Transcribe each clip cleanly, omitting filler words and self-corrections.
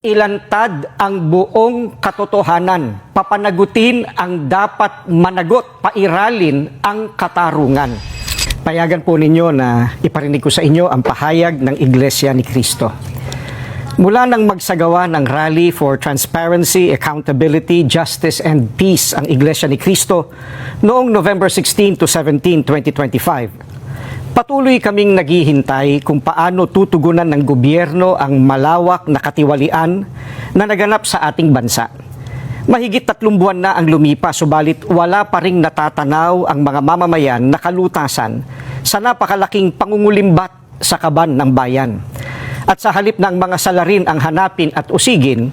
Ilantad ang buong katotohanan, papanagutin ang dapat managot, pairalin ang katarungan. Payagan po ninyo na iparinig ko sa inyo ang pahayag ng Iglesia ni Cristo. Mula nang magsagawa ng Rally for Transparency, Accountability, Justice and Peace ang Iglesia ni Cristo noong November 16 to 17, 2025, patuloy kaming naghihintay kung paano tutugunan ng gobyerno ang malawak na katiwalian na naganap sa ating bansa. Mahigit 3 buwan na ang lumipas, subalit wala pa ring natatanaw ang mga mamamayan na kalutasan sa napakalaking pangungulimbat sa kaban ng bayan. At sa halip ng mga salarin ang hanapin at usigin,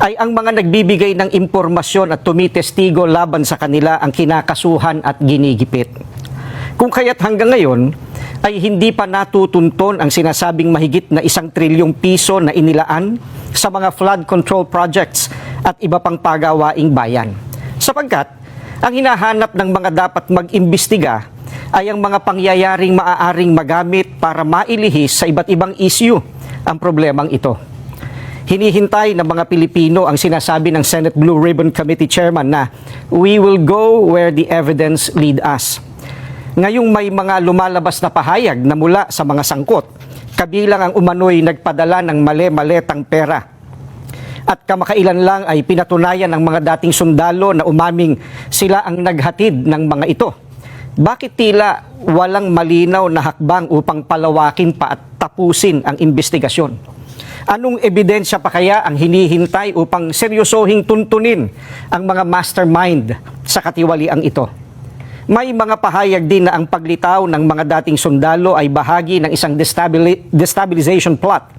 ay ang mga nagbibigay ng impormasyon at tumitestigo laban sa kanila ang kinakasuhan at ginigipit. Kung kaya't hanggang ngayon, ay hindi pa natutunton ang sinasabing mahigit na 1 trilyong piso na inilaan sa mga flood control projects at iba pang pagawaing bayan. Sapagkat, ang hinahanap ng mga dapat mag-imbestiga ay ang mga pangyayaring maaaring magamit para mailihis sa iba't ibang issue ang problemang ito. Hinihintay ng mga Pilipino ang sinasabi ng Senate Blue Ribbon Committee Chairman na we will go where the evidence lead us. Ngayong may mga lumalabas na pahayag na mula sa mga sangkot, kabilang ang umano'y nagpadala ng mali-maletang pera. At kamakailan lang ay pinatunayan ng mga dating sundalo na umaming sila ang naghatid ng mga ito. Bakit tila walang malinaw na hakbang upang palawakin pa at tapusin ang investigasyon? Anong ebidensya pa kaya ang hinihintay upang seryosohing tuntunin ang mga mastermind sa katiwaliang ito? May mga pahayag din na ang paglitaw ng mga dating sundalo ay bahagi ng isang destabilization plot.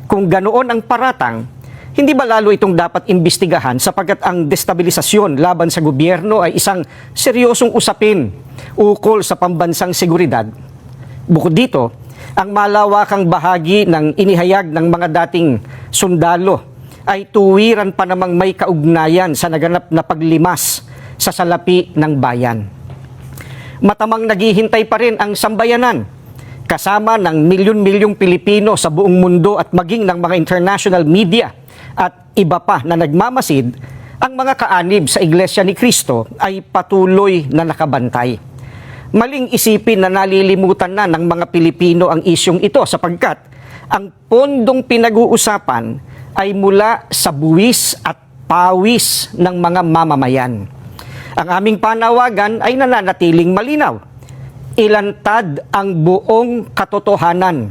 Kung ganoon ang paratang, hindi ba lalo itong dapat imbestigahan sapagkat ang destabilisasyon laban sa gobyerno ay isang seryosong usapin ukol sa pambansang seguridad? Bukod dito, ang malawakang bahagi ng inihayag ng mga dating sundalo ay tuwiran pa namang may kaugnayan sa naganap na paglimas sa salapi ng bayan. Matamang naghihintay pa rin ang sambayanan, kasama ng milyon-milyong Pilipino sa buong mundo at maging ng mga international media at iba pa na nagmamasid, ang mga kaanib sa Iglesia ni Cristo ay patuloy na nakabantay. Maling isipin na nalilimutan na ng mga Pilipino ang isyong ito sapagkat ang pondong pinag-uusapan ay mula sa buwis at pawis ng mga mamamayan. Ang aming panawagan ay nananatiling malinaw. Ilantad ang buong katotohanan,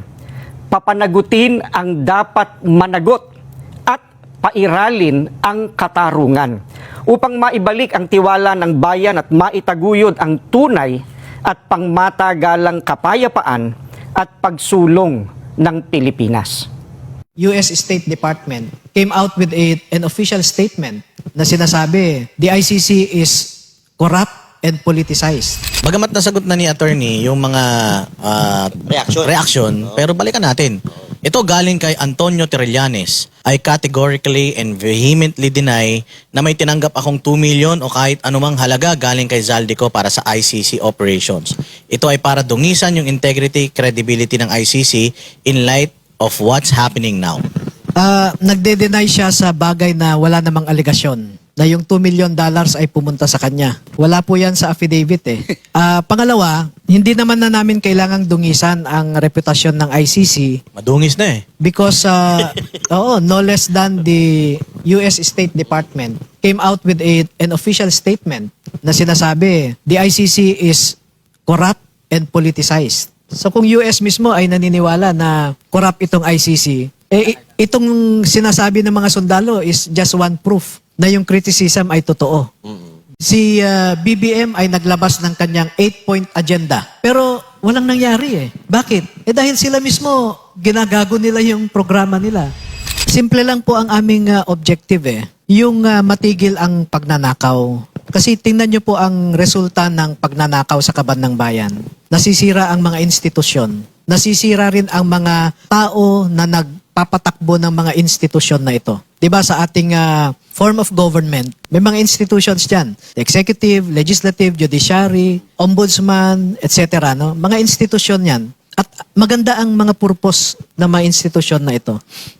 papanagutin ang dapat managot, at pairalin ang katarungan upang maibalik ang tiwala ng bayan at maitaguyod ang tunay at pangmatagalang kapayapaan at pagsulong ng Pilipinas. US State Department came out with an official statement na sinasabi, the ICC is corrupt and politicized. Bagamat nasagot na ni attorney yung mga reaction, pero balikan natin. Ito galing kay Antonio Trillanes. I categorically and vehemently deny na may tinanggap akong 2 million o kahit anumang halaga galing kay Zaldico para sa ICC operations. Ito ay para dungisan yung integrity, credibility ng ICC in light of what's happening now. Nagde-deny siya sa bagay na wala namang aligasyon na yung $2 million ay pumunta sa kanya. Wala po yan sa affidavit eh. Pangalawa, hindi naman na namin kailangang dungisan ang reputasyon ng ICC. Madungis na eh. Because no less than the US State Department came out with an official statement na sinasabi, the ICC is corrupt and politicized. So kung US mismo ay naniniwala na corrupt itong ICC, itong sinasabi ng mga sundalo is just one proof na yung criticism ay totoo. Si BBM ay naglabas ng kanyang 8-point agenda. Pero walang nangyari eh. Bakit? Dahil sila mismo ginagago nila yung programa nila. Simple lang po ang aming objective eh. Yung matigil ang pagnanakaw. Kasi tingnan nyo po ang resulta ng pagnanakaw sa kaban ng bayan. Nasisira ang mga institusyon. Nasisira rin ang mga tao na nagpapatakbo ng mga institusyon na ito. Diba sa ating form of government, may mga institutions dyan. The executive, legislative, judiciary, ombudsman, etc. No? Mga institusyon yan. At maganda ang mga purpose ng mga institusyon na ito.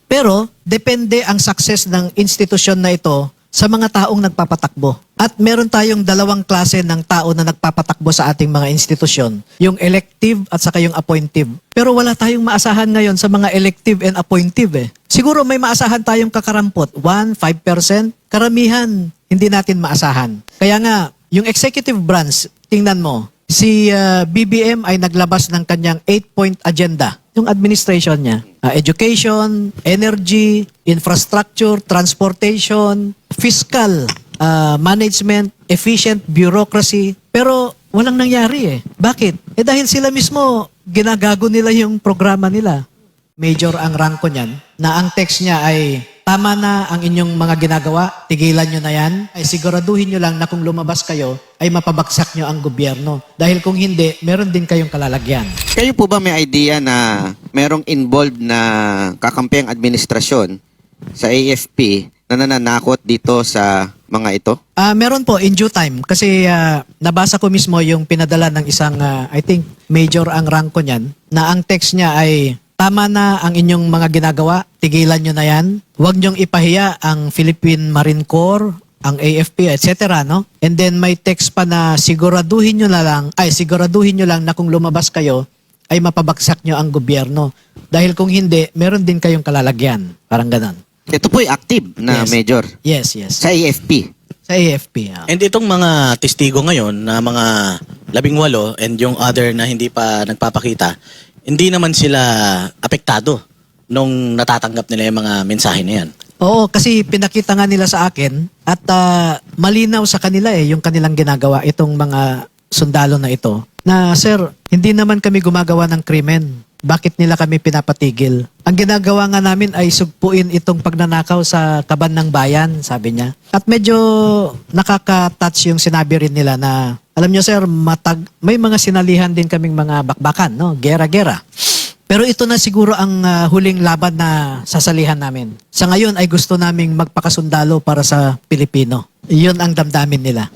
Pero depende ang success ng institusyon na ito sa mga taong nagpapatakbo. At meron tayong dalawang klase ng tao na nagpapatakbo sa ating mga institusyon. Yung elective at saka yung appointive. Pero wala tayong maasahan ngayon sa mga elective and appointive eh. Siguro may maasahan tayong kakarampot. 1, 5%. Karamihan, hindi natin maasahan. Kaya nga, yung executive branch, tingnan mo, si BBM ay naglabas ng kanyang 8-point agenda. Yung administration niya. Education, energy, infrastructure, transportation, fiscal, management, efficient bureaucracy. Pero walang nangyari eh. Bakit? Dahil sila mismo, ginagago nila yung programa nila. Major ang ranko niyan, na ang text niya ay, tama na ang inyong mga ginagawa, tigilan nyo na yan, ay siguraduhin nyo lang na kung lumabas kayo, ay mapabagsak nyo ang gobyerno. Dahil kung hindi, meron din kayong kalalagyan. Kayo po ba may idea na merong involved na kakampiang administrasyon sa AFP na nananakot dito sa mga ito? Meron po, in due time. Kasi nabasa ko mismo yung pinadala ng isang, I think, major ang ranko niyan, na ang text niya ay, tama na ang inyong mga ginagawa, tigilan nyo na yan. Huwag nyong ipahiya ang Philippine Marine Corps, ang AFP, etc. No? And then may text pa na siguraduhin nyo lang na kung lumabas kayo, ay mapabagsak nyo ang gobyerno. Dahil kung hindi, meron din kayong kalalagyan. Parang ganon. Ito po ay active na Yes. major Yes. sa AFP. Sa AFP. And itong mga testigo ngayon na mga 18 and yung other na hindi pa nagpapakita, hindi naman sila apektado nung natatanggap nila yung mga mensahe na yan. Oo, kasi pinakita nga nila sa akin at malinaw sa kanila yung kanilang ginagawa, itong mga sundalo na ito. Na, sir, hindi naman kami gumagawa ng krimen. Bakit nila kami pinapatigil? Ang ginagawa nga namin ay sugpuin itong pagnanakaw sa kaban ng bayan, sabi niya. At medyo nakaka-touch yung sinabi rin nila na, alam niyo sir, may mga sinalihan din kaming mga bakbakan, no? Gera-gera. Pero ito na siguro ang huling laban na sasalihan namin. Sa ngayon ay gusto naming magpakasundalo para sa Pilipino. Iyon ang damdamin nila.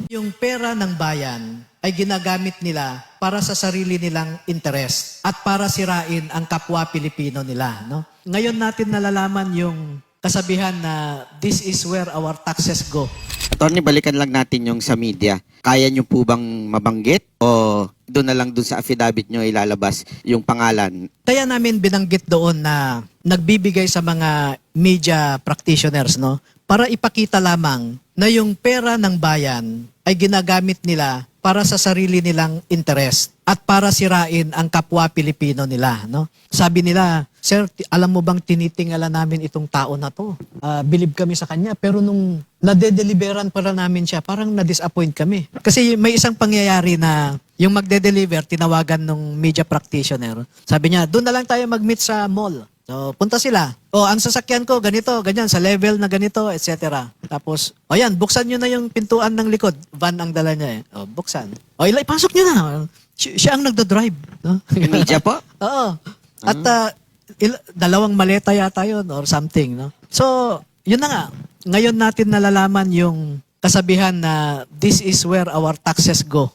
Yung pera ng bayan ay ginagamit nila para sa sarili nilang interes at para sirain ang kapwa Pilipino nila. No? Ngayon natin nalalaman yung kasabihan na this is where our taxes go. Attorney, balikan lang natin yung sa media. Kaya nyo po bang mabanggit o doon na lang doon sa affidavit nyo ilalabas yung pangalan? Kaya namin binanggit doon na nagbibigay sa mga media practitioners, no, para ipakita lamang na yung pera ng bayan ay ginagamit nila para sa sarili nilang interest at para sirain ang kapwa Pilipino nila. No? Sabi nila, sir, alam mo bang tinitingala namin itong tao na to? Believe kami sa kanya. Pero nung nade-deliveran pala namin siya, parang na-disappoint kami. Kasi may isang pangyayari na yung magde-deliver, tinawagan ng media practitioner. Sabi niya, doon na lang tayo mag-meet sa mall. So, punta sila. O, ang sasakyan ko, ganito, ganyan, sa level na ganito, etc. Tapos, o yan, buksan nyo na yung pintuan ng likod. Van ang dala niya eh. O, buksan. O, pasok nyo na. Siya ang nagdodrive. No? Media po? Oo. At 2 maleta yata yun or something. No? So, yun na nga. Ngayon natin nalalaman yung kasabihan na this is where our taxes go.